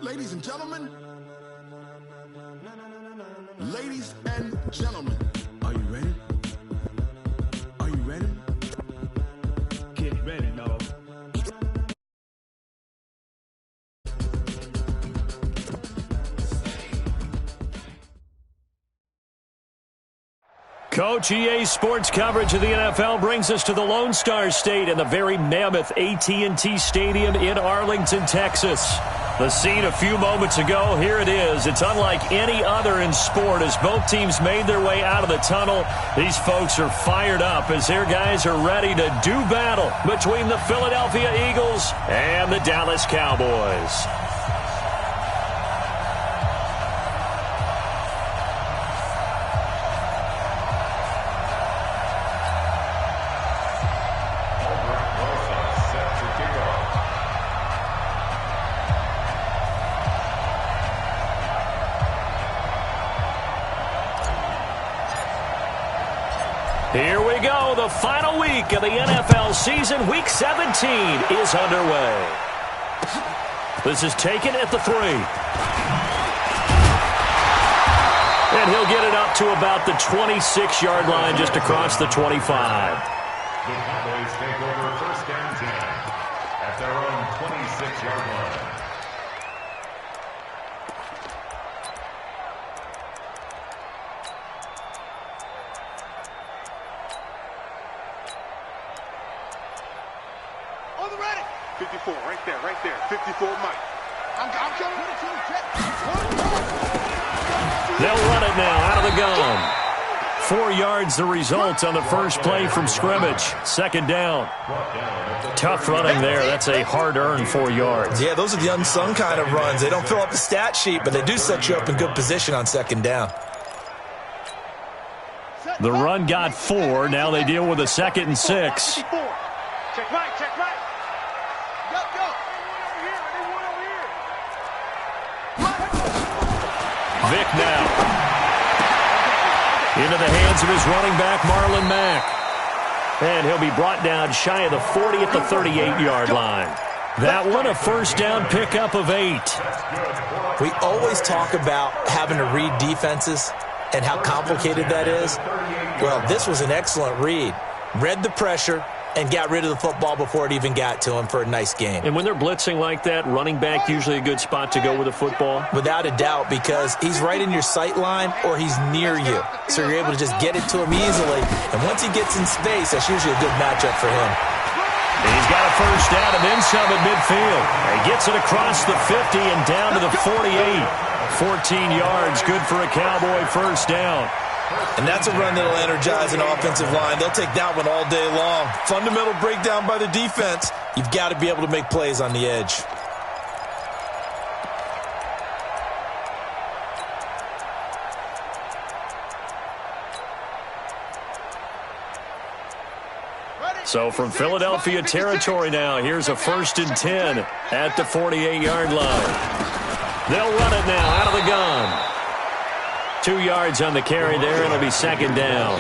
Ladies and gentlemen. Ladies and gentlemen. Are you ready? Are you ready? Get ready, dog. Coach EA Sports coverage of the NFL brings us to the Lone Star State and the very mammoth AT&T Stadium in Arlington, Texas. The scene a few moments ago, here it is. It's unlike any other in sport as both teams made their way out of the tunnel. These folks are fired up as their guys are ready to do battle between the Philadelphia Eagles and the Dallas Cowboys. Here we go. The final week of the NFL season. Week 17 is underway. This is taken at the 3. And he'll get it up to about the 26-yard line just across the 25. The Cowboys take over first and 10 at their own 26-yard line. On the ready. 54, right there. 54, Mike. I'm coming. They'll run it now out of the gun. 4 yards the result on the first play from scrimmage. Second down. Tough running there. That's a hard-earned 4 yards. Yeah, those are the unsung kind of runs. They don't fill up the stat sheet, but they do set you up in good position on second down. The run got 4. Now they deal with a 2nd and 6. Check right. Go. Vic now. Into the hands of his running back, Marlon Mack. And he'll be brought down shy of the 40 at the 38-yard line. That one a first down pickup of 8. We always talk about having to read defenses and how complicated that is. Well, this was an excellent read. Read the pressure and got rid of the football before it even got to him for a nice game. And when they're blitzing like that, running back usually a good spot to go with the football? Without a doubt, because he's right in your sight line or he's near you. So you're able to just get it to him easily. And once he gets in space, that's usually a good matchup for him. He's got a first down and then some at midfield. He gets it across the 50 and down to the 48. 14 yards, good for a Cowboy first down. And that's a run that'll energize an offensive line. They'll take that one all day long. Fundamental breakdown by the defense. You've got to be able to make plays on the edge. So from Philadelphia territory now, here's a 1st and 10 at the 48-yard line. They'll run it now out of the gun. 2 yards on the carry there, and it'll be second down.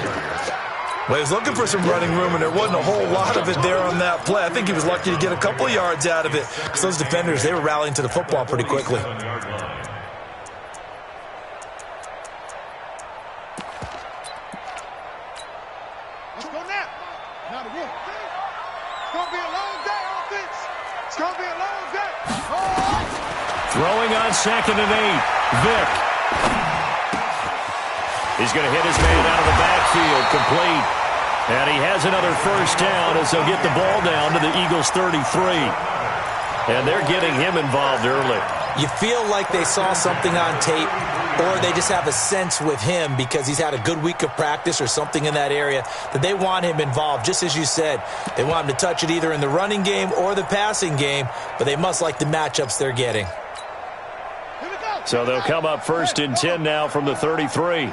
Well, he was looking for some running room, and there wasn't a whole lot of it there on that play. I think he was lucky to get a couple of yards out of it. Because those defenders, they were rallying to the football pretty quickly. Let's go now. Not again. It's going to be a long day, offense. It's going to be a long day. Throwing on 2nd and 8. Vic. He's going to hit his man out of the backfield, complete. And he has another first down as they'll get the ball down to the Eagles' 33. And they're getting him involved early. You feel like they saw something on tape, or they just have a sense with him because he's had a good week of practice or something in that area that they want him involved. Just as you said, they want him to touch it either in the running game or the passing game, but they must like the matchups they're getting. So they'll come up 1st and 10 now from the 33.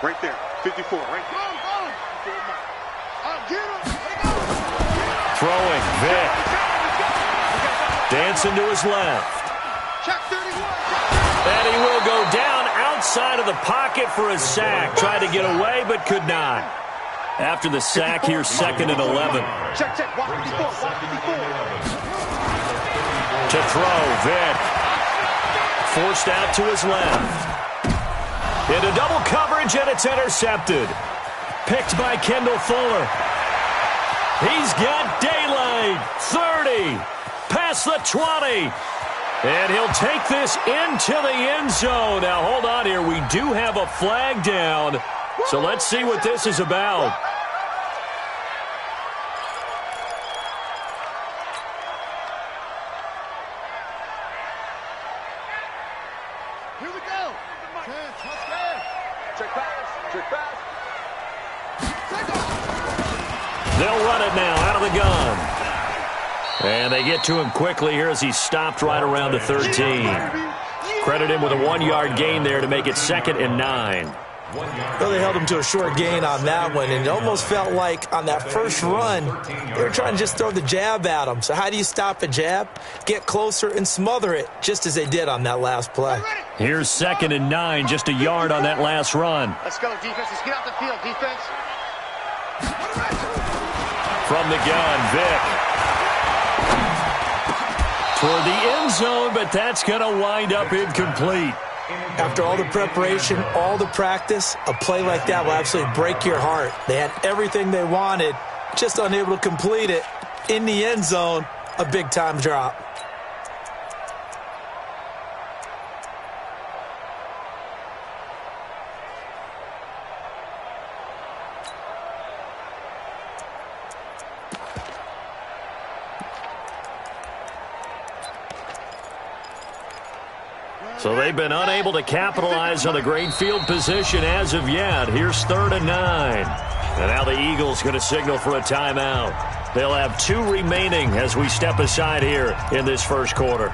Right there, 54, right there. Throwing, Vic. Dancing to his left. And he will go down outside of the pocket for a sack. Tried to get away, but could not. After the sack, here's 2nd and 11. Check. Watch 54. To throw, Vick. Forced out to his left. Into double coverage, and it's intercepted. Picked by Kendall Fuller. He's got daylight. 30. Past the 20. And he'll take this into the end zone. Now, hold on here. We do have a flag down. So let's see what this is about. Here we go. Check pass. Check pass. They'll run it now out of the gun. And they get to him quickly here as he stopped right around the 13. Credit him with a 1-yard gain there to make it 2nd and 9. Well, they held him to a short gain on that one, and it almost felt like on that first run, they were trying to just throw the jab at him. So how do you stop a jab? Get closer and smother it, just as they did on that last play. Here's 2nd and 9, just a yard on that last run. Let's go, defense. Let's get out the field, defense. From the gun, Vick. Toward the end zone, but that's going to wind up incomplete. After all the preparation, all the practice, a play like that will absolutely break your heart. They had everything they wanted, just unable to complete it. In the end zone, a big-time drop. So they've been unable to capitalize on the great field position as of yet. Here's 3rd and 9. And now the Eagles going to signal for a timeout. They'll have 2 remaining as we step aside here in this first quarter.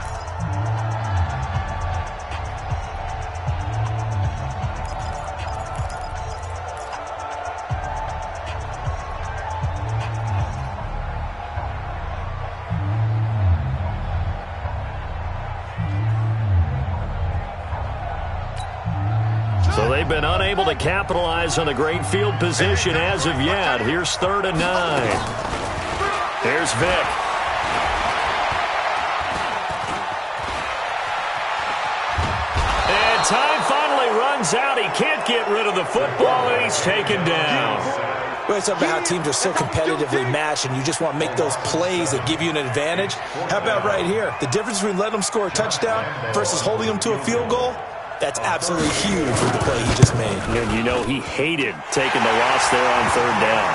So they've been unable to capitalize on the great field position as of yet. Here's 3rd and 9. Here's Vick. And time finally runs out. He can't get rid of the football, and he's taken down. Well, it's about how teams are so competitively matched, and you just want to make those plays that give you an advantage. How about right here? The difference between letting them score a touchdown versus holding them to a field goal? That's absolutely huge with the play he just made. And you know he hated taking the loss there on 3rd down.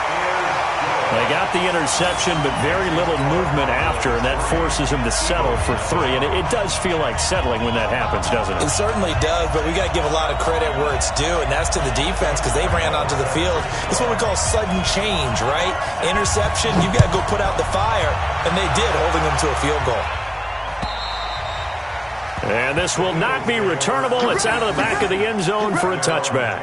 They got the interception, but very little movement after, and that forces him to settle for 3. And it does feel like settling when that happens, doesn't it? It certainly does, but we got to give a lot of credit where it's due, and that's to the defense because they ran onto the field. It's what we call sudden change, right? Interception, you got to go put out the fire, and they did, holding them to a field goal. And this will not be returnable. It's out of the back of the end zone for a touchback.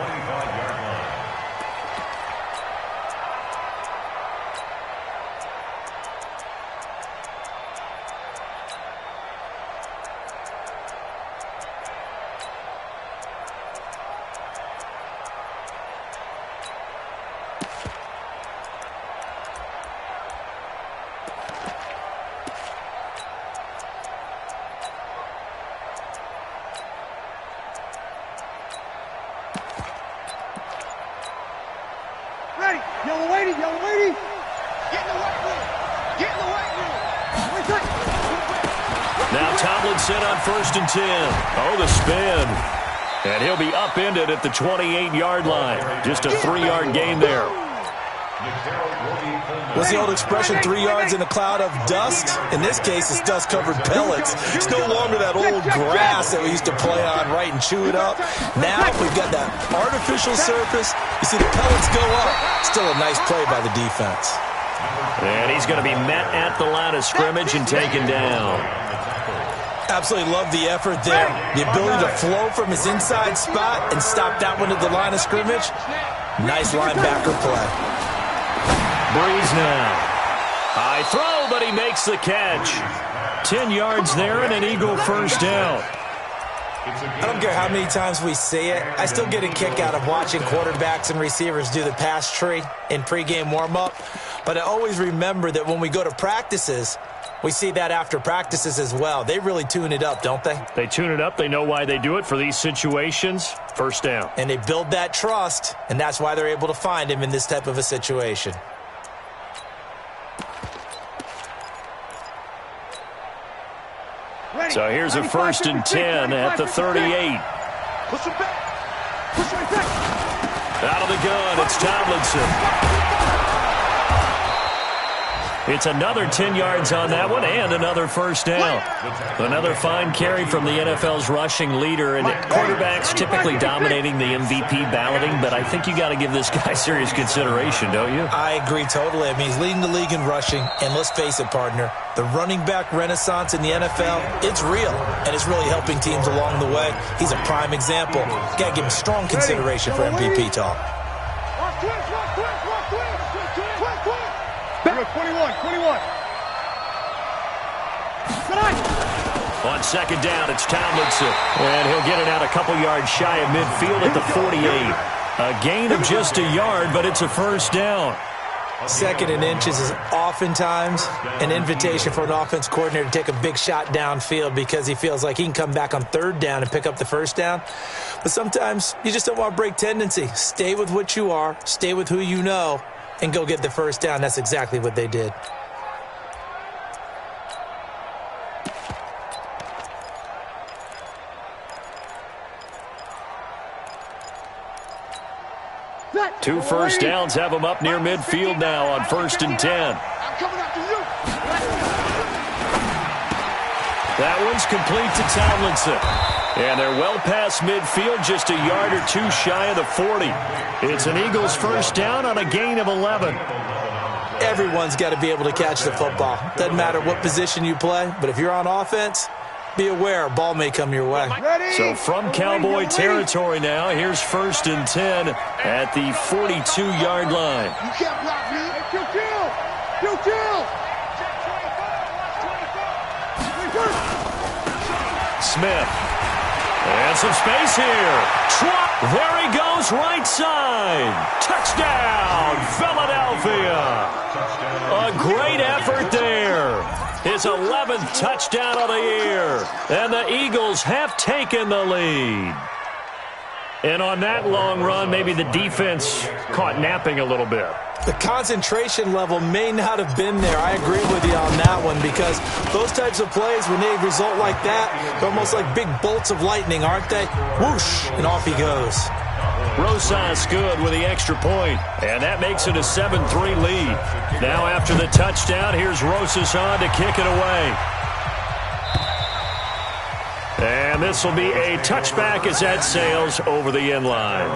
Ready. Yellow lady. Yellow lady. Get in the white room. Get in the white room. Now Tomlinson on 1st and 10. Oh, the spin. And he'll be upended at the 28-yard line. Just a 3-yard gain there. What's the old expression, 3 yards in a cloud of dust? In this case, it's dust-covered pellets. It's no longer that old grass that we used to play on, right, and chew it up. Now we've got that artificial surface. You see the pellets go up. Still a nice play by the defense. And he's going to be met at the line of scrimmage and taken down. Absolutely love the effort there. The ability to flow from his inside spot and stop that one at the line of scrimmage. Nice linebacker play. Breeze now. High throw, but he makes the catch. 10 yards there and an Eagle first down. I don't care how many times we see it. I still get a kick out of watching quarterbacks and receivers do the pass tree in pregame warm-up. But I always remember that when we go to practices, we see that after practices as well. They really tune it up, don't they? They tune it up. They know why they do it for these situations. First down. And they build that trust, and that's why they're able to find him in this type of a situation. So here's a 1st and 10 at the 38. Push him back. Push him back. Out of the gun, it's Tomlinson. It's another 10 yards on that one and another first down. Another fine carry from the NFL's rushing leader, and quarterbacks typically dominating the MVP balloting, but I think you got to give this guy serious consideration, don't you? I agree totally. I mean, he's leading the league in rushing, and let's face it, partner, the running back renaissance in the NFL, it's real, and it's really helping teams along the way. He's a prime example. Got to give him strong consideration for MVP talk. Watch twist, watch twist, watch twist. Twist, twist. 21. On second down, it's Tomlinson. And he'll get it out a couple yards shy of midfield at the 48. A gain of just a yard, but it's a first down. 2nd and inches is oftentimes an invitation for an offense coordinator to take a big shot downfield because he feels like he can come back on 3rd down and pick up the first down. But sometimes you just don't want to break tendency. Stay with what you are, stay with who you know, and go get the first down. That's exactly what they did. Two first downs have them up near midfield now on 1st and 10. I'm coming after you. That one's complete to Tomlinson. And they're well past midfield, just a yard or two shy of the 40. It's an Eagles first down on a gain of 11. Everyone's got to be able to catch the football. Doesn't matter what position you play, but if you're on offense, be aware a ball may come your way. So from Cowboy territory now, here's 1st and 10 at the 42-yard line. You can't block me. Kill. Smith. And some space here. There he goes, right side. Touchdown, Philadelphia. A great effort there. His 11th touchdown of the year. And the Eagles have taken the lead. And on that long run, maybe the defense caught napping a little bit. The concentration level may not have been there. I agree with you on that one because those types of plays, when they result like that, they're almost like big bolts of lightning, aren't they? Whoosh, and off he goes. Rosas good with the extra point, and that makes it a 7-3 lead. Now after the touchdown, here's Rosas on to kick it away. And this will be a touchback as that sails over the end line.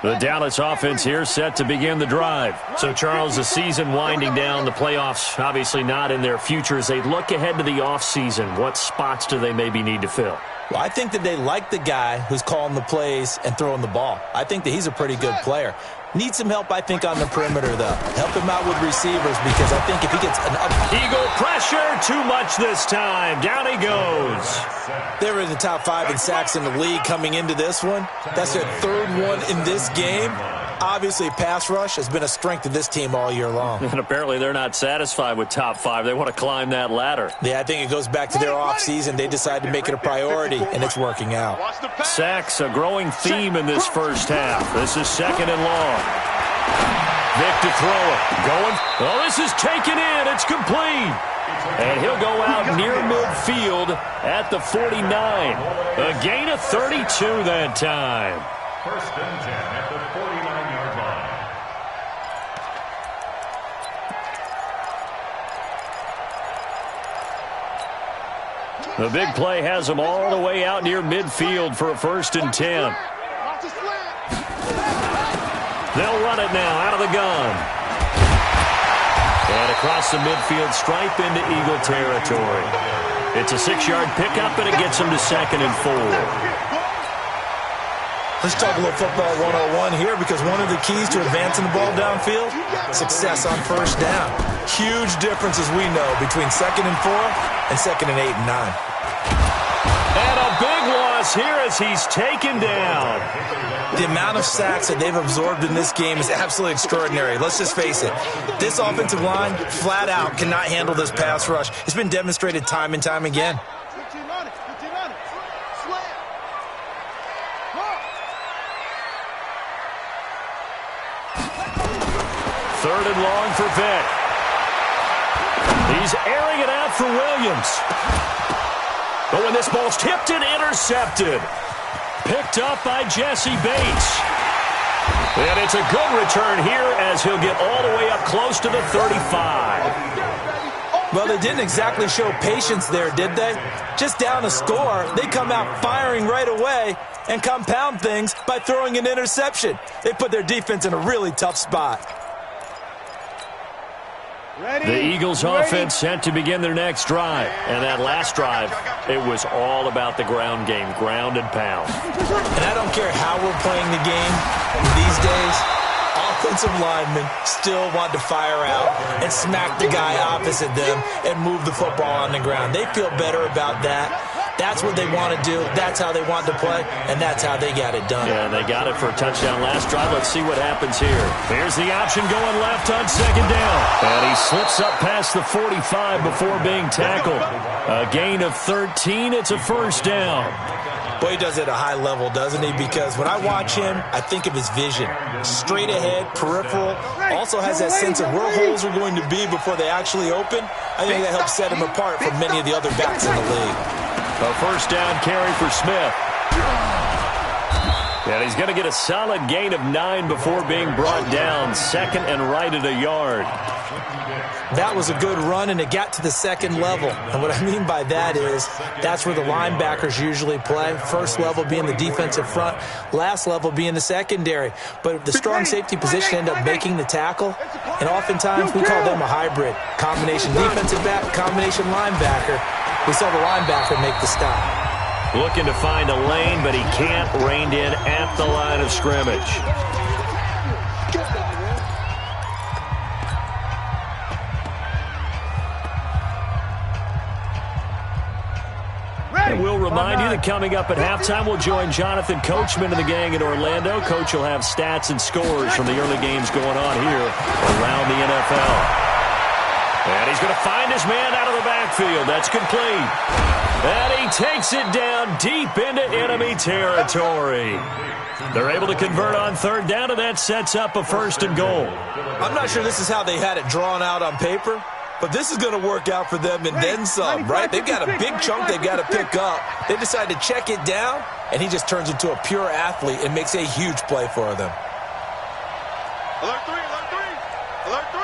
The Dallas offense here set to begin the drive. So, Charles, the season winding down, the playoffs obviously not in their future. As they look ahead to the offseason, what spots do they maybe need to fill? Well, I think that they like the guy who's calling the plays and throwing the ball. I think that he's a pretty good player. Needs some help, I think, on the perimeter, though. Help him out with receivers because I think if he gets an up... Eagle pressure, too much this time. Down he goes. They were in the top 5 in sacks in the league coming into this one. That's their 3rd one in this game. Obviously, pass rush has been a strength of this team all year long. And apparently they're not satisfied with top 5. They want to climb that ladder. Yeah, I think it goes back to their offseason. They decided to make it a priority, and it's working out. Sacks, a growing theme in this first half. This is 2nd and long. Vic to throw it. Going. Oh, this is taken in. It's complete. And he'll go out near midfield at the 49. A gain of 32 that time. 1st and 10 at the 49-yard line. The big play has them all the way out near midfield for a 1st and 10. They'll run it now out of the gun. And across the midfield stripe into Eagle territory. It's a 6-yard pickup, and it gets them to 2nd and 4. Let's talk a little football 101 here, because one of the keys to advancing the ball downfield, success on first down. Huge difference, as we know, between 2nd and 4 and 2nd and 8 and 9. And a big loss here as he's taken down. The amount of sacks that they've absorbed in this game is absolutely extraordinary. Let's just face it. This offensive line, flat out, cannot handle this pass rush. It's been demonstrated time and time again. 3rd and long for Vick. He's airing it out for Williams. But when this ball's tipped and intercepted, picked up by Jesse Bates. And it's a good return here as he'll get all the way up close to the 35. Well, they didn't exactly show patience there, did they? Just down a score, they come out firing right away and compound things by throwing an interception. They put their defense in a really tough spot. The Eagles offense set to begin their next drive. And that last drive, it was all about the ground game, ground and pound. And I don't care how we're playing the game these days, offensive linemen still want to fire out and smack the guy opposite them and move the football on the ground. They feel better about that. That's what they want to do. That's how they want to play, and that's how they got it done. Yeah, and they got it for a touchdown last drive. Let's see what happens here. Here's the option going left on 2nd down. And he slips up past the 45 before being tackled. A gain of 13. It's a 1st down. Boy, he does it at a high level, doesn't he? Because when I watch him, I think of his vision. Straight ahead, peripheral. Also has that sense of where holes are going to be before they actually open. I think that helps set him apart from many of the other backs in the league. A 1st down carry for Smith. And he's going to get a solid gain of 9 before being brought down. 2nd and right at a yard. That was a good run, and it got to the 2nd level. And what I mean by that is that's where the linebackers usually play. First level being the defensive front, last level being the secondary. But the strong safety position ended up making the tackle, and oftentimes we call them a hybrid. Combination defensive back, combination linebacker. We saw the linebacker make the stop. Looking to find a lane, but he can't. Reined in at the line of scrimmage. And we'll remind you that coming up at halftime, we'll join Jonathan Coachman and the gang in Orlando. Coach will have stats and scores from the early games going on here around the NFL. And he's going to find his man out of the backfield. That's complete. And he takes it down deep into enemy territory. They're able to convert on 3rd down, and that sets up a 1st and goal. I'm not sure this is how they had it drawn out on paper, but this is going to work out for them and then some, right? They've got a big chunk they've got to pick up. They decide to check it down, and he just turns into a pure athlete and makes a huge play for them. Alert 3, alert 3, alert 3.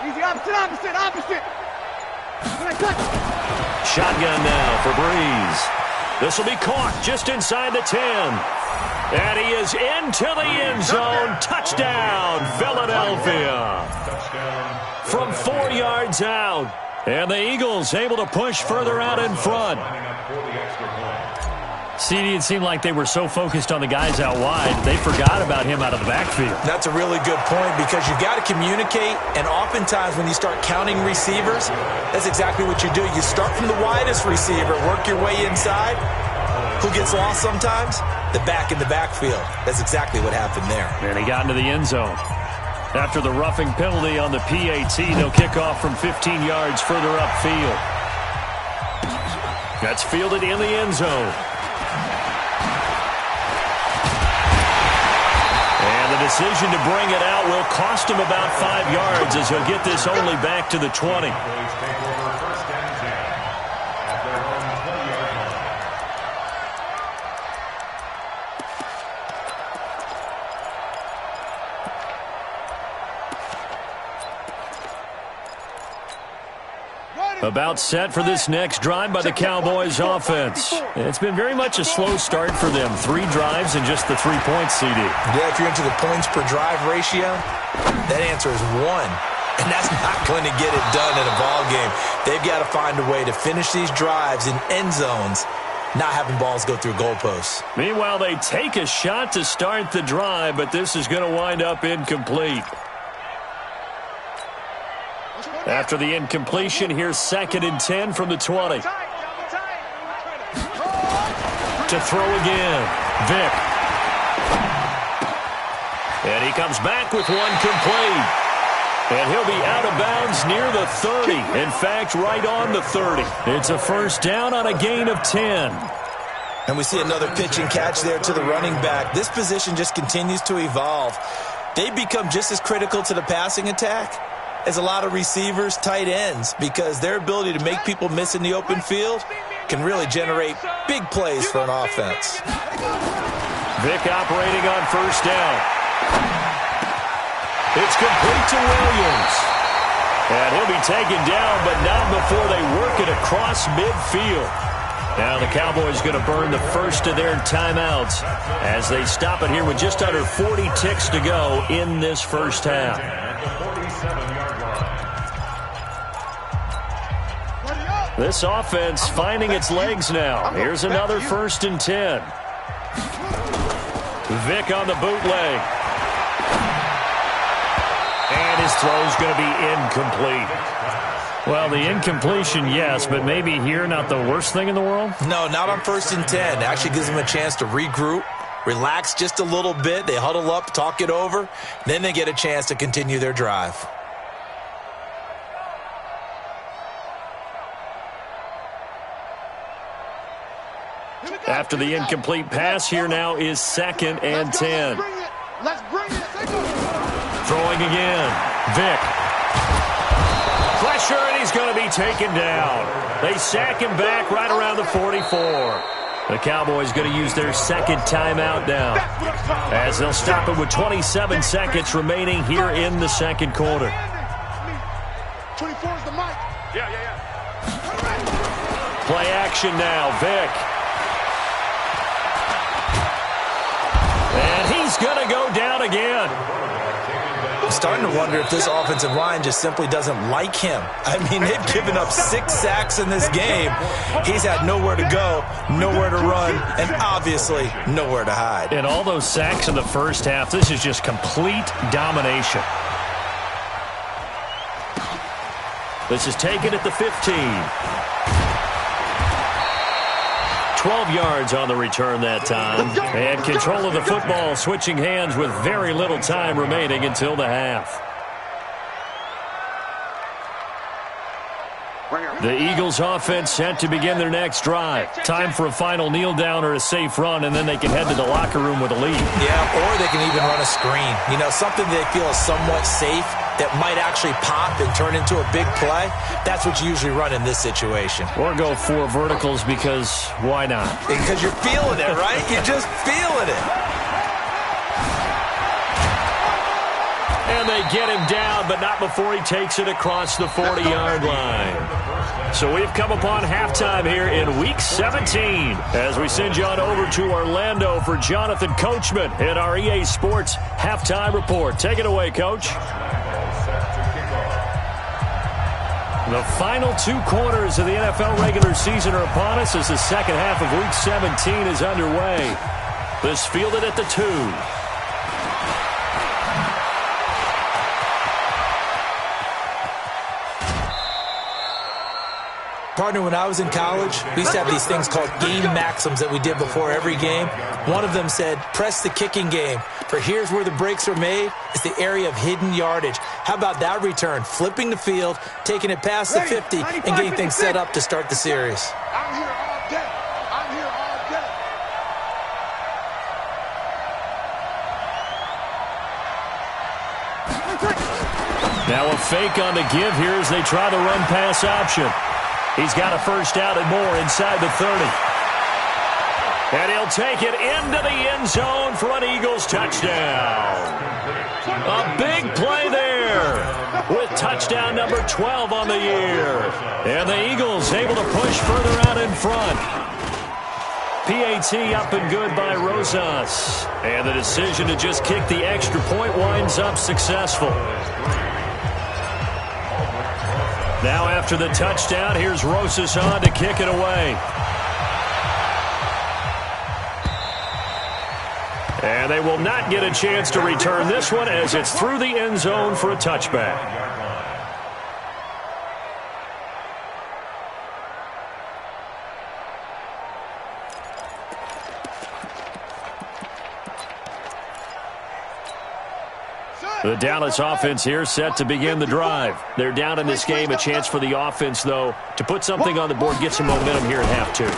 Easy, opposite. Shotgun now for Breeze. This will be caught just inside the 10. And he is into the end zone. Touchdown, Philadelphia. From 4 yards out. And the Eagles able to push further out in front. CD, it seemed like they were so focused on the guys out wide, they forgot about him out of the backfield. That's a really good point, because you've got to communicate, and oftentimes when you start counting receivers, that's exactly what you do. You start from the widest receiver, work your way inside. Who gets lost sometimes? The back in the backfield. That's exactly what happened there. And he got into the end zone. After the roughing penalty on the PAT, they'll kick off from 15 yards further upfield. That's fielded in the end zone. And the decision to bring it out will cost him about 5 yards, as he'll get this only back to the 20. About set for this next drive by the Cowboys offense. It's been very much a slow start for them. 3 drives and just the 3 points, CD. Yeah, if you're into the points per drive ratio, that answer is 1. And that's not going to get it done in a ball game. They've got to find a way to finish these drives in end zones, not having balls go through goalposts. Meanwhile, they take a shot to start the drive, but this is going to wind up incomplete. After the incompletion, here's 2nd and 10 from the 20. To throw again, Vick. And he comes back with one complete. And he'll be out of bounds near the 30. In fact, right on the 30. It's a first down on a gain of 10. And we see another pitch and catch there to the running back. This position just continues to evolve. They become just as critical to the passing attack as a lot of receivers, tight ends, because their ability to make people miss in the open field can really generate big plays for an offense. Vick operating on first down. It's complete to Williams. And he'll be taken down, but not before they work it across midfield. Now the Cowboys going to burn the first of their timeouts as they stop it here with just under 40 ticks to go in this first half. This offense finding its legs now. Here's another 1st and 10. Vick on the bootleg. And his throw's going to be incomplete. Well, the incompletion, yes, but maybe here not the worst thing in the world? No, not on 1st and 10. It actually gives them a chance to regroup, relax just a little bit. They huddle up, talk it over. Then they get a chance to continue their drive. After the incomplete pass, here now is 2nd and 10. Throwing again. Vick. Pressure, and he's going to be taken down. They sack him back right around the 44. The Cowboys going to use their 2nd timeout now, as they'll stop it with 27 seconds remaining here in the 2nd quarter. 24's the mic. Yeah. Play action now. Vick. And he's going to go down again. I'm starting to wonder if this offensive line just simply doesn't like him. I mean, they've given up 6 sacks in this game. He's had nowhere to go, nowhere to run, and obviously nowhere to hide. And all those sacks in the first half, this is just complete domination. This is taken at the 15. 12 yards on the return that time. And control of the football switching hands with very little time remaining until the half. The Eagles offense set to begin their next drive. Time for a final kneel down or a safe run, and then they can head to the locker room with a lead. Yeah, or they can even run a screen. You know, something they feel is somewhat safe that might actually pop and turn into a big play. That's what you usually run in this situation. Or go 4 verticals because why not? Because you're feeling it, right? You're just feeling it. And they get him down, but not before he takes it across the 40-yard line. So we've come upon halftime here in Week 17 as we send you on over to Orlando for Jonathan Coachman in our EA Sports Halftime Report. Take it away, Coach. The final 2 quarters of the NFL regular season are upon us as the second half of Week 17 is underway. This fielded at the 2. Partner, when I was in college, we used to have these things called game maxims that we did before every game. One of them said, press the kicking game, for here's where the breaks are made. It's the area of hidden yardage. How about that return? Flipping the field, taking it past the 50, and getting things set up to start the series. I'm here all day. I'm here all day. Now a fake on the give here as they try the run-pass option. He's got a first out and more inside the 30. And he'll take it into the end zone for an Eagles touchdown. A big play there with touchdown number 12 on the year. And the Eagles able to push further out in front. PAT up and good by Rosas. And the decision to just kick the extra point winds up successful. Now after the touchdown, here's Rosas on to kick it away. And they will not get a chance to return this one as it's through the end zone for a touchback. The Dallas offense here set to begin the drive. They're down in this game. A chance for the offense, though, to put something on the board, get some momentum here at half two.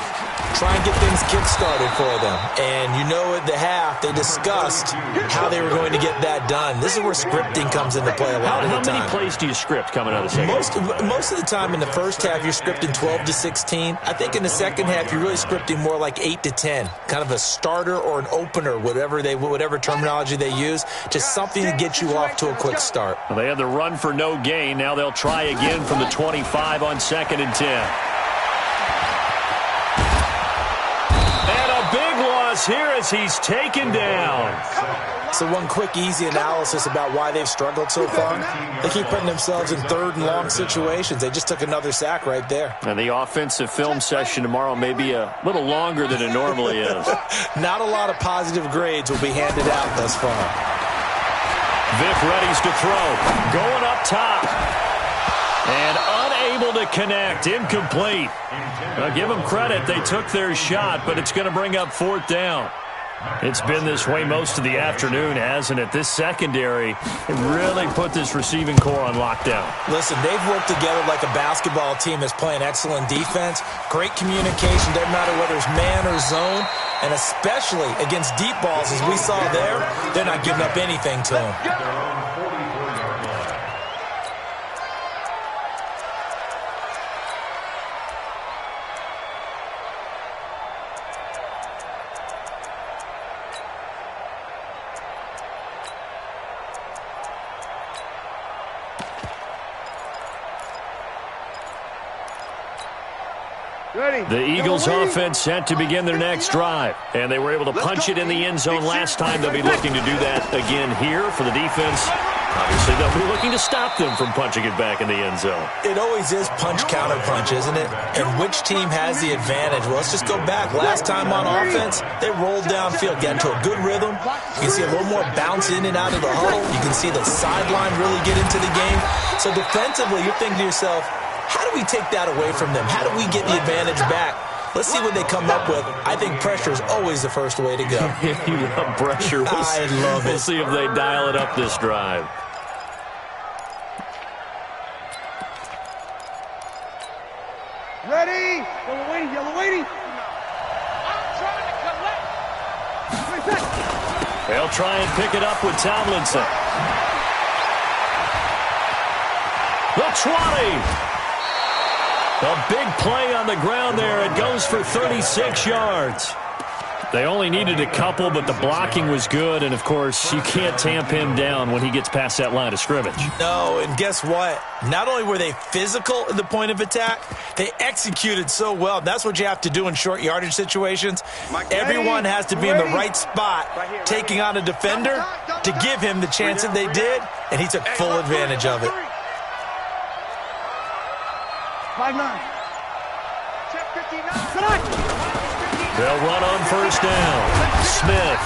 Try and get things kick-started for them. And you know at the half, they discussed how they were going to get that done. This is where scripting comes into play a lot of the time. How many plays do you script coming out of the second? Most of the time in the first half, you're scripting 12 to 16. I think in the second half, you're really scripting more like 8 to 10. Kind of a starter or an opener, whatever terminology they use. Just something to get you off to a quick start. Well, they had the run for no gain. Now they'll try again from the 25 on 2nd and 10. Here as he's taken down. So one quick, easy analysis about why they've struggled so far. They keep putting themselves in third and long situations. They just took another sack right there. And the offensive film session tomorrow may be a little longer than it normally is. Not a lot of positive grades will be handed out thus far. Vick readies to throw. Going up top. And unable to connect. Incomplete. Now, give them credit. They took their shot, but it's going to bring up 4th down. It's been this way most of the afternoon, hasn't it? This secondary really put this receiving core on lockdown. Listen, they've worked together like a basketball team that's playing excellent defense. Great communication, doesn't matter whether it's man or zone. And especially against deep balls, as we saw there, they're not giving up anything to them. The Eagles offense set to begin their next drive. And they were able to punch it in the end zone last time. They'll be looking to do that again here for the defense. Obviously, they'll be looking to stop them from punching it back in the end zone. It always is punch-counter-punch, isn't it? And which team has the advantage? Well, let's just go back. Last time on offense, they rolled downfield, got into a good rhythm. You can see a little more bounce in and out of the huddle. You can see the sideline really get into the game. So defensively, you're thinking to yourself, how do we take that away from them? How do we get the advantage back? Let's see what they come up with. I think pressure is always the first way to go. You love pressure. I love it. We'll see if they dial it up this drive. Ready? Yellow waiting, yellow waiting. I'm trying to collect. They'll try and pick it up with Tomlinson. The 20. A big play on the ground there. It goes for 36 yards. They only needed a couple, but the blocking was good. And, of course, you can't tamp him down when he gets past that line of scrimmage. No, and guess what? Not only were they physical at the point of attack, they executed so well. That's what you have to do in short yardage situations. Everyone has to be in the right spot, taking on a defender to give him the chance that they did, and he took full advantage of it. 5-9. Check 59. They'll run on first down. Smith.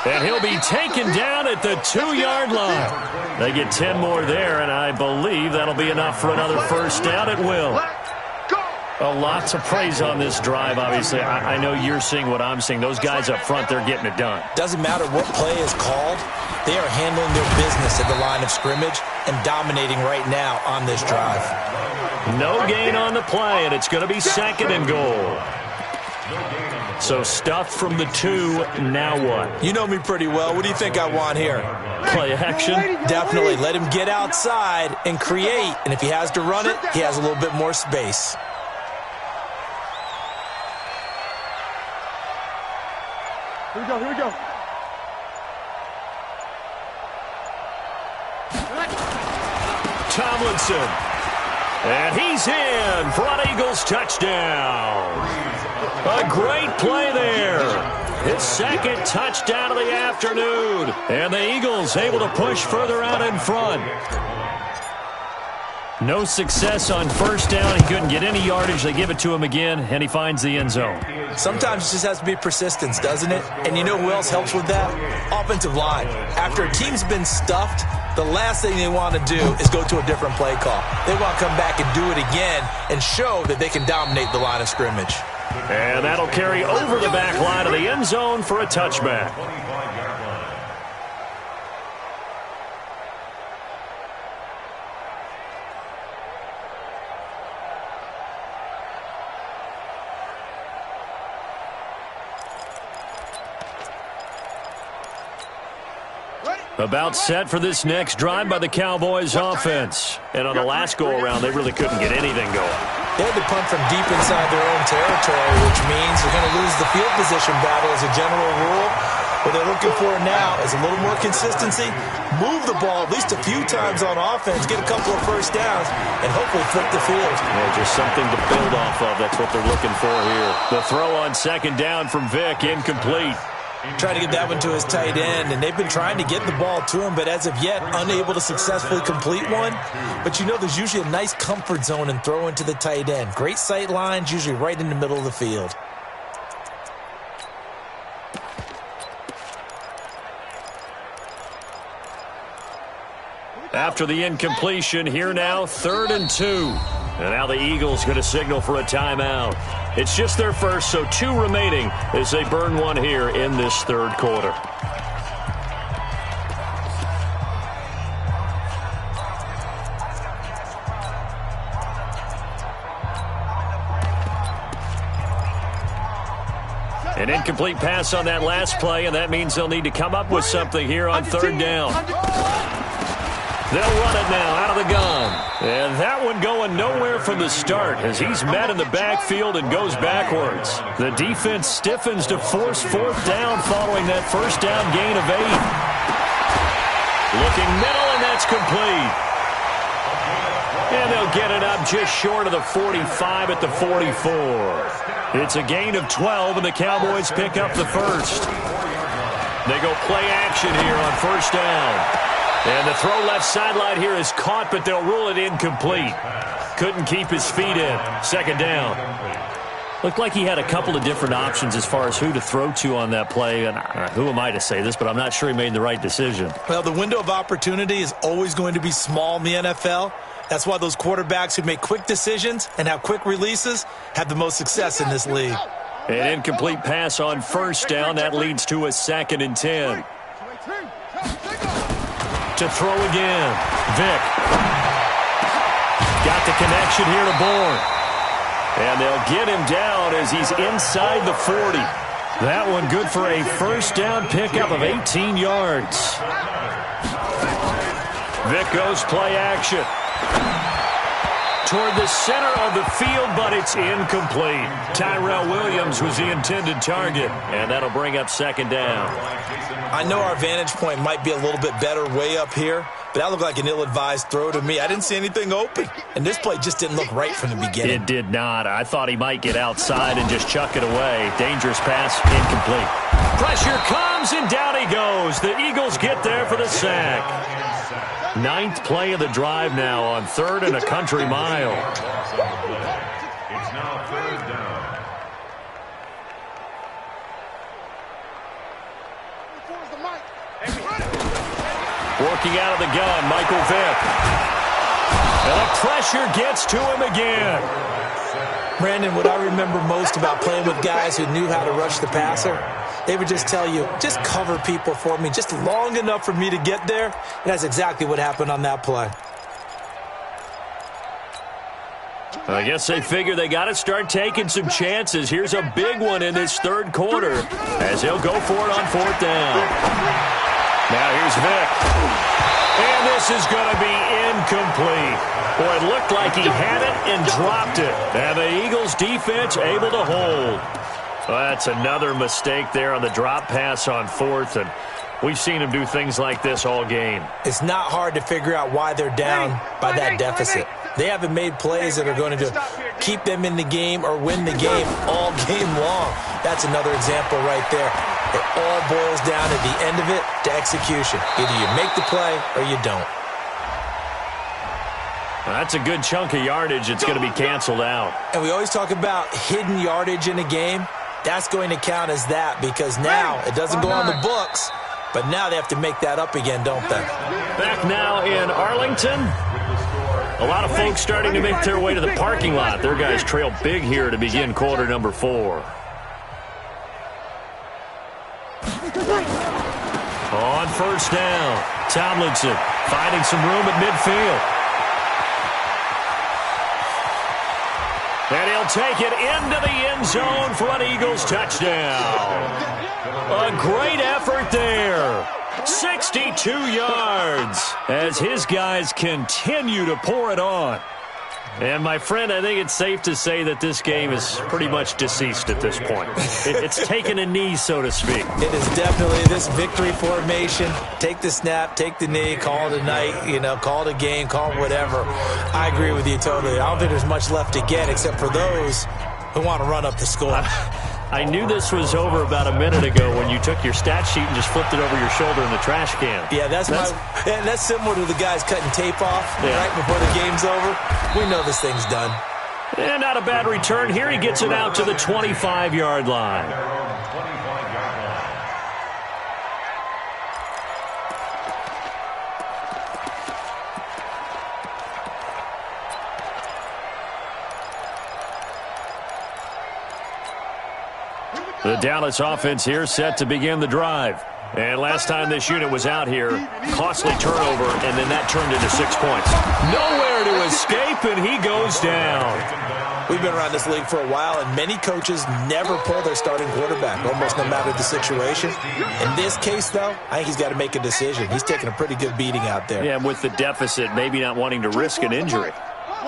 And he'll be taken down at the 2-yard line. They get 10 more there, and I believe that'll be enough for another first down at will. A lot to praise on this drive, obviously. I know you're seeing what I'm seeing. Those guys up front, they're getting it done. Doesn't matter what play is called. They are handling their business at the line of scrimmage and dominating right now on this drive. No gain on the play, and it's going to be 2nd and goal. So stuffed from the 2, now what? You know me pretty well. What do you think I want here? Play action? Definitely. Let him get outside and create. And if he has to run it, he has a little bit more space. Here we go, here we go. Tomlinson. And he's in for an Eagles touchdown. A great play there. His 2nd touchdown of the afternoon. And the Eagles able to push further out in front. No success on first down. He couldn't get any yardage. They give it to him again, and he finds the end zone. Sometimes it just has to be persistence, doesn't it? And you know who else helps with that? Offensive line. After a team's been stuffed, the last thing they want to do is go to a different play call. They want to come back and do it again and show that they can dominate the line of scrimmage. And that'll carry over the back line of the end zone for a touchback. About set for this next drive by the Cowboys offense. And on the last go-around, they really couldn't get anything going. They had to punt from deep inside their own territory, which means they're going to lose the field position battle as a general rule. What they're looking for now is a little more consistency, move the ball at least a few times on offense, get a couple of first downs, and hopefully flip the field. Yeah, just something to build off of. That's what they're looking for here. The throw on second down from Vic, incomplete. Trying to get that one to his tight end, and they've been trying to get the ball to him, but as of yet, unable to successfully complete one. But you know there's usually a nice comfort zone in throwing to the tight end. Great sight lines, usually right in the middle of the field. After the incompletion, here now, 3rd and 2. And now the Eagles going to signal for a timeout. It's just their first, so 2 remaining as they burn one here in this 3rd quarter. An incomplete pass on that last play, and that means they'll need to come up with something here on 3rd down. They'll run it now out of the gun. And that one going nowhere from the start as he's met in the backfield and goes backwards. The defense stiffens to force 4th down following that first down gain of 8. Looking middle, and that's complete. And they'll get it up just short of the 45 at the 44. It's a gain of 12, and the Cowboys pick up the first. They go play action here on first down. And the throw left sideline here is caught, but they'll rule it incomplete. Couldn't keep his feet in. 2nd down. Looked like he had a couple of different options as far as who to throw to on that play. And who am I to say this, but I'm not sure he made the right decision. Well, the window of opportunity is always going to be small in the NFL. That's why those quarterbacks who make quick decisions and have quick releases have the most success in this league. An incomplete pass on first down. That leads to a 2nd and 10. To throw again. Vic. Got the connection here to Bourne. And they'll get him down as he's inside the 40. That one good for a first down pickup of 18 yards. Vic goes play action. Toward the center of the field, but it's incomplete. Tyrell Williams was the intended target, and that'll bring up 2nd down. I know our vantage point might be a little bit better way up here, but that looked like an ill-advised throw to me. I didn't see anything open, and this play just didn't look right from the beginning. It did not. I thought he might get outside and just chuck it away. Dangerous pass, incomplete. Pressure comes, and down he goes. The Eagles get there for the sack. 9th play of the drive now on 3rd and a country mile. It's now 3rd down. Working out of the gun, Michael Vick. And the pressure gets to him again. Brandon, what I remember most about playing with guys who knew how to rush the passer, they would just tell you, just cover people for me, just long enough for me to get there. And that's exactly what happened on that play. I guess they figure they got to start taking some chances. Here's a big one in this 3rd quarter as he'll go for it on 4th down. Now here's Vic. And this is going to be incomplete. Boy, it looked like he had it and dropped it. And the Eagles defense able to hold. Well, that's another mistake there on the drop pass on 4th. And we've seen him do things like this all game. It's not hard to figure out why they're down by that deficit. They haven't made plays that are going to keep them in the game or win the game all game long. That's another example right there. It all boils down at the end of it to execution. Either you make the play or you don't. That's a good chunk of yardage. It's going to be canceled out. And we always talk about hidden yardage in a game. That's going to count as that because now it doesn't go on the books, but now they have to make that up again, don't they? Back now in Arlington. A lot of folks starting to make their way to the parking lot. Their guys trail big here to begin quarter number 4. On first down, Tomlinson finding some room at midfield. And he'll take it into the end zone for an Eagles touchdown. A great effort there. 62 yards as his guys continue to pour it on. And, my friend, I think it's safe to say that this game is pretty much deceased at this point. It's taken a knee, so to speak. It is definitely this victory formation. Take the snap, take the knee, call it a night, call it a game, call it whatever. I agree with you totally. I don't think there's much left to get except for those who want to run up the score. I knew this was over about a minute ago when you took your stat sheet and just flipped it over your shoulder in the trash can. Yeah, that's similar to the guys cutting tape off right before the game's over. We know this thing's done. And not a bad return here. He gets it out to the 25-yard line. The Dallas offense here set to begin the drive. And last time this unit was out here, costly turnover, and then that turned into 6 points. Nowhere to escape, and he goes down. We've been around this league for a while, and many coaches never pull their starting quarterback, almost no matter the situation. In this case, though, I think he's got to make a decision. He's taking a pretty good beating out there. Yeah, with the deficit, maybe not wanting to risk an injury.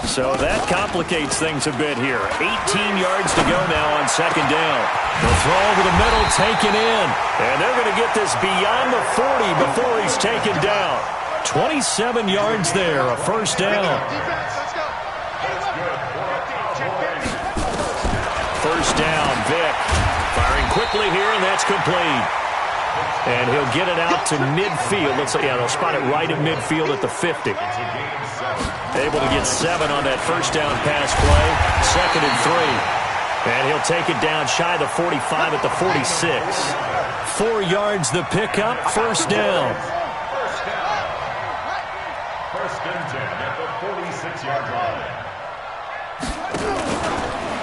So that complicates things a bit here. 18 yards to go now on second down. The throw over the middle, taken in. And they're going to get this beyond the 40 before he's taken down. 27 yards there, a first down. First down, Vick. Firing quickly here, and that's complete. And he'll get it out to midfield. Looks like, they'll spot it right at midfield at the 50. Able to get 7 on that first down pass play. 2nd and 3. And he'll take it down shy of the 45 at the 46. 4 yards the pickup, first down. First and 10 at the 46-yard line.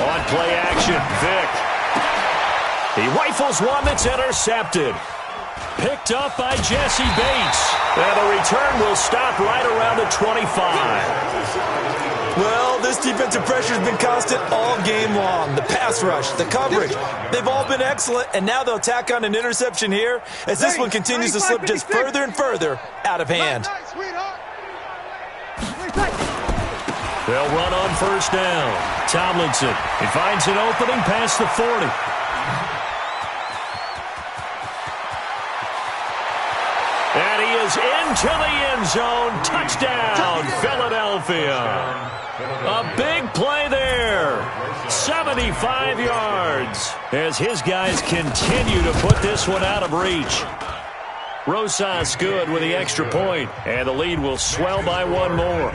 On play action, Vick. He rifles one that's intercepted. Picked up by Jesse Bates. And the return will stop right around the 25. Well, this defensive pressure has been constant all game long. The pass rush, the coverage, they've all been excellent, and now they'll tack on an interception here as this one continues to slip just further and further out of hand. They'll run on first down. Tomlinson, he finds an opening past the 40. And he is into the end zone. Touchdown, Philadelphia. A big play there. 75 yards as his guys continue to put this one out of reach. Rosas good with the extra point, and the lead will swell by one more.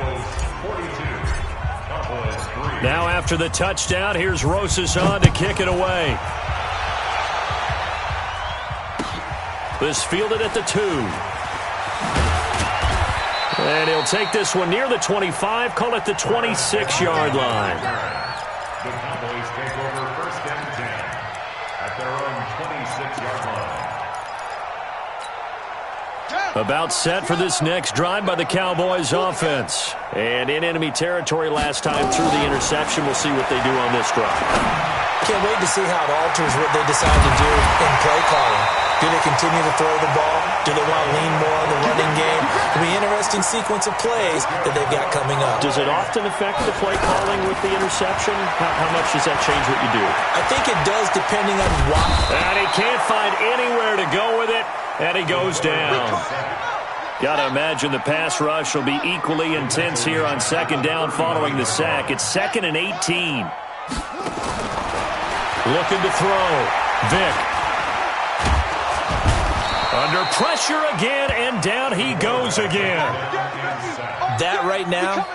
Now after the touchdown, here's Rosas on to kick it away. This fielded at the 2. And he'll take this one near the 25, call it the 26-yard line. The Cowboys take over first and 10 at their own 26-yard line. About set for this next drive by the Cowboys offense. And in enemy territory last time through the interception. We'll see what they do on this drive. Can't wait to see how it alters what they decide to do in play calling. Do they continue to throw the ball? Do they want to lean more on the running game? It'll be an interesting sequence of plays that they've got coming up. Does it often affect the play calling with the interception? How much does that change what you do? I think it does depending on what. And he can't find anywhere to go with it, and he goes down. Got to imagine the pass rush will be equally intense here on second down following the sack. It's 2nd and 18. Looking to throw. Vick. Under pressure again, and down he goes again. That right now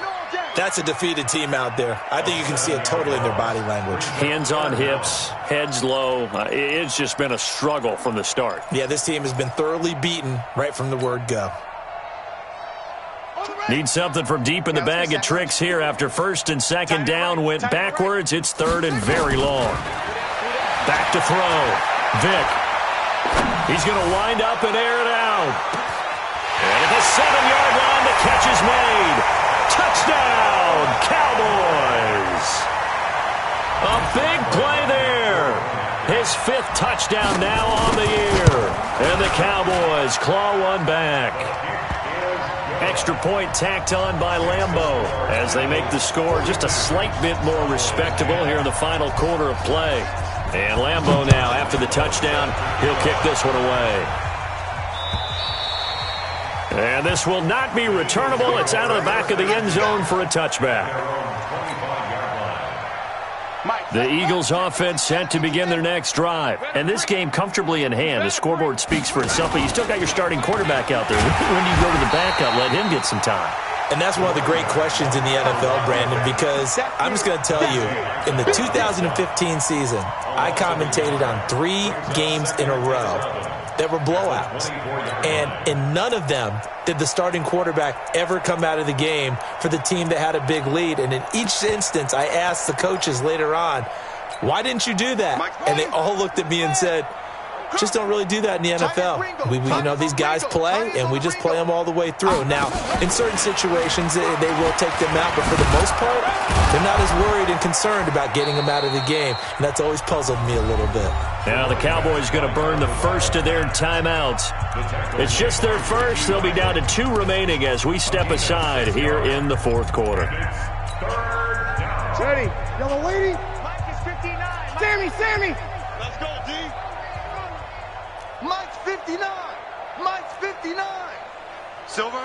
That's a defeated team out there. I think you can see it totally in their body language. Hands on hips, heads low. It's just been a struggle from the start. Yeah, this team has been thoroughly beaten right from the word go. Need something from deep in the bag of tricks here after first and second down went backwards. It's third and very long. Back to throw. Vick. He's going to wind up and air it out. And at the 7-yard line, the catch is made. Touchdown, Cowboys. A big play there. His 5th touchdown now on the year. And the Cowboys claw one back. Extra point tacked on by Lambeau as they make the score just a slight bit more respectable here in the final quarter of play. And Lambeau now, after the touchdown, he'll kick this one away. And this will not be returnable. It's out of the back of the end zone for a touchback. The Eagles offense set to begin their next drive. And this game comfortably in hand. The scoreboard speaks for itself, but you still got your starting quarterback out there. When do you go to the backup, let him get some time? And that's one of the great questions in the NFL, Brandon, because I'm just going to tell you, in the 2015 season, I commentated on 3 games in a row that were blowouts. And in none of them did the starting quarterback ever come out of the game for the team that had a big lead. And in each instance, I asked the coaches later on, why didn't you do that? And they all looked at me and said, just don't really do that in the NFL. We you know, these guys play, and we just play them all the way through. Now, in certain situations, they will take them out, but for the most part, they're not as worried and concerned about getting them out of the game, and that's always puzzled me a little bit. Now the Cowboys going to burn the first of their timeouts. It's just their first. They'll be down to 2 remaining as we step aside here in the 4th quarter. Ready? Yellow lady. Mike is 59. Sammy. Let's go, D. Mike's 59. Mike's 59. Silver.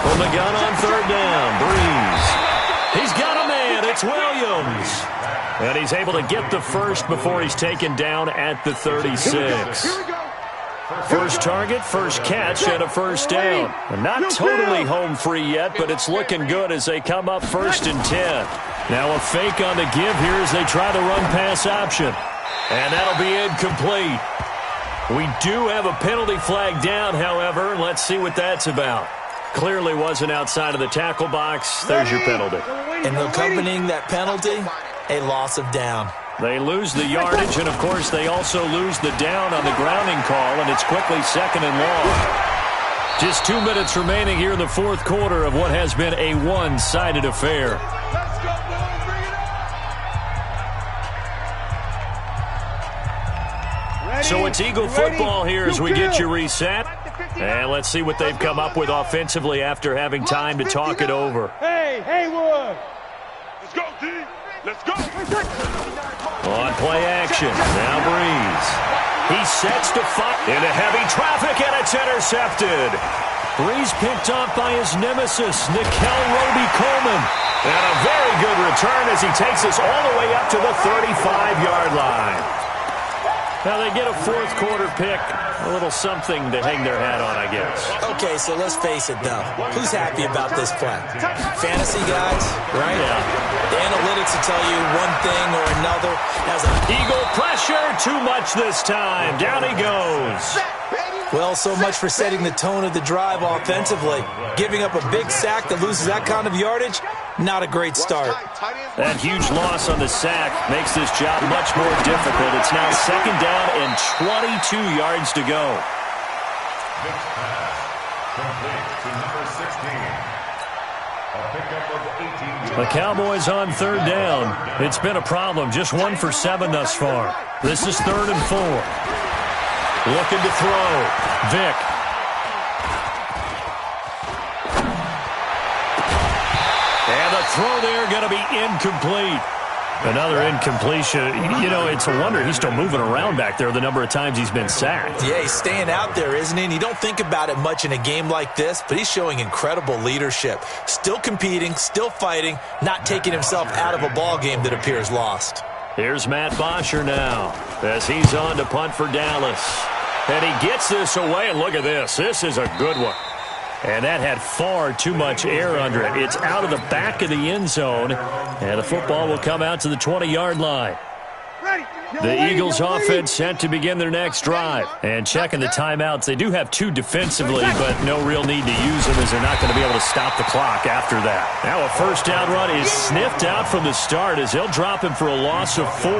From the gun on 3rd down, Breeze. He's got a man. It's Williams. And he's able to get the first before he's taken down at the 36. First target, first catch, and a first down. Not totally home free yet, but it's looking good as they come up 1st and 10. Now a fake on the give here as they try the run-pass option. And that'll be incomplete. We do have a penalty flag down, however. Let's see what that's about. Clearly wasn't outside of the tackle box. There's your penalty. And accompanying that penalty, a loss of down. They lose the yardage, and, of course, they also lose the down on the grounding call, and it's quickly 2nd and long. Just 2 minutes remaining here in the 4th quarter of what has been a one-sided affair. So it's Eagle football here as we get you reset. And let's see what they've come up with offensively after having time to talk it over. Hey, Haywood. Let's go, D. Let's go. On play action. Now Breeze. He sets to fight into heavy traffic, and it's intercepted. Breeze picked off by his nemesis, Nickel Roby-Coleman. And a very good return as he takes us all the way up to the 35-yard line. Now they get a 4th quarter pick, a little something to hang their hat on, I guess. Okay, so let's face it, though. Who's happy about this play? Fantasy guys, right? Yeah. The analytics will tell you one thing or another. Eagle pressure, too much this time. Down he goes. Well, so much for setting the tone of the drive offensively. Giving up a big sack that loses that kind of yardage, not a great start. That huge loss on the sack makes this job much more difficult. It's now 2nd down and 22 yards to go. Complete to number 16. A pickup of 18. The Cowboys on 3rd down. It's been a problem. Just 1 for 7 thus far. This is 3rd and 4. Looking to throw. Vick. And the throw there going to be incomplete. Another incompletion. You know, it's a wonder he's still moving around back there the number of times he's been sacked. Yeah, he's staying out there, isn't he? And you don't think about it much in a game like this, but he's showing incredible leadership. Still competing, still fighting, not taking himself out of a ball game that appears lost. Here's Matt Bosher now as he's on to punt for Dallas. And he gets this away, and look at this. This is a good one. And that had far too much air under it. It's out of the back of the end zone, and the football will come out to the 20-yard line. The Eagles offense set to begin their next drive. And checking the timeouts, they do have 2 defensively, but no real need to use them as they're not going to be able to stop the clock after that. Now a first down run is sniffed out from the start as they'll drop him for a loss of 4.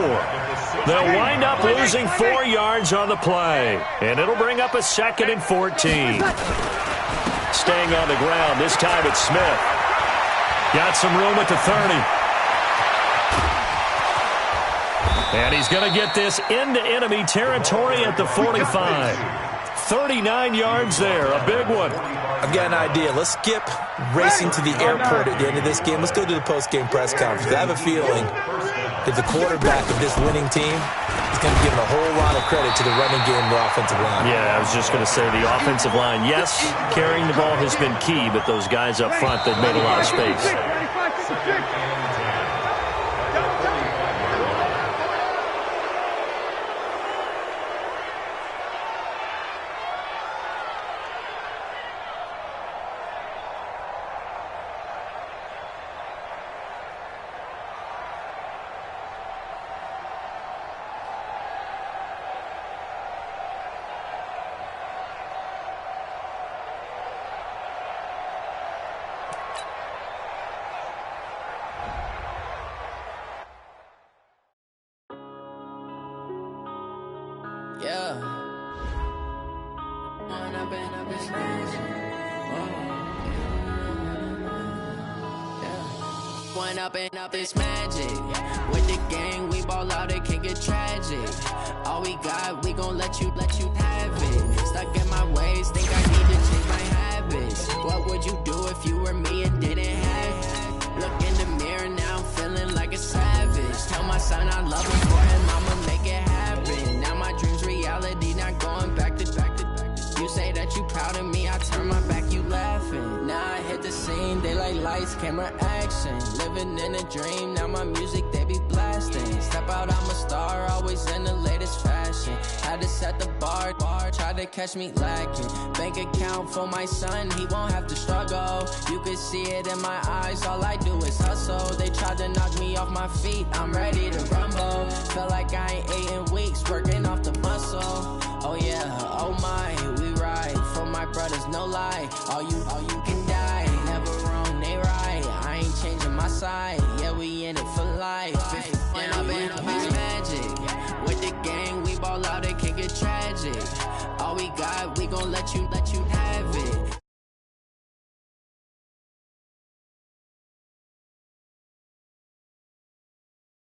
They'll wind up losing 4 yards on the play, and it'll bring up a 2nd and 14. Staying on the ground, this time it's Smith. Got some room at the 30. And he's going to get this into enemy territory at the 45. 39 yards there, a big one. I've got an idea. Let's skip racing to the airport at the end of this game. Let's go to the post-game press conference. I have a feeling that the quarterback of this winning team is going to give a whole lot of credit to the running game and the offensive line. Yeah, I was just going to say the offensive line. Yes, carrying the ball has been key, but those guys up front, they've made a lot of space. Up is magic. With the gang, we ball out, it can get tragic. All we got, we gon' let you have it. Stuck in my ways, think I need to change my habits. What would you do if you were me and didn't have it? Look in the mirror now, I'm feeling like a savage. Tell my son I love him for him, I'ma make it happen. Now my dream's reality, not going back to. You say that you proud of me, I turn my back, you laughing. Now I hit the scene, they like lights, camera, action. Living in a dream, now my music, they be blasting. Step out, I'm a star, always in the latest fashion. Had to set the bar, try to catch me lacking. Bank account for my son, he won't have to struggle. You can see it in my eyes, all I do is hustle. They tried to knock me off my feet, I'm ready to rumble. Feel like I ain't ate in weeks, working off the muscle. Oh yeah, oh my, we ride for my brothers, no lie. All you can die, never wrong, they right. I ain't changing my side, yeah, we in it for life. When I've been up is magic. With the gang, we ball out, it can get tragic. All we got, we gon' let you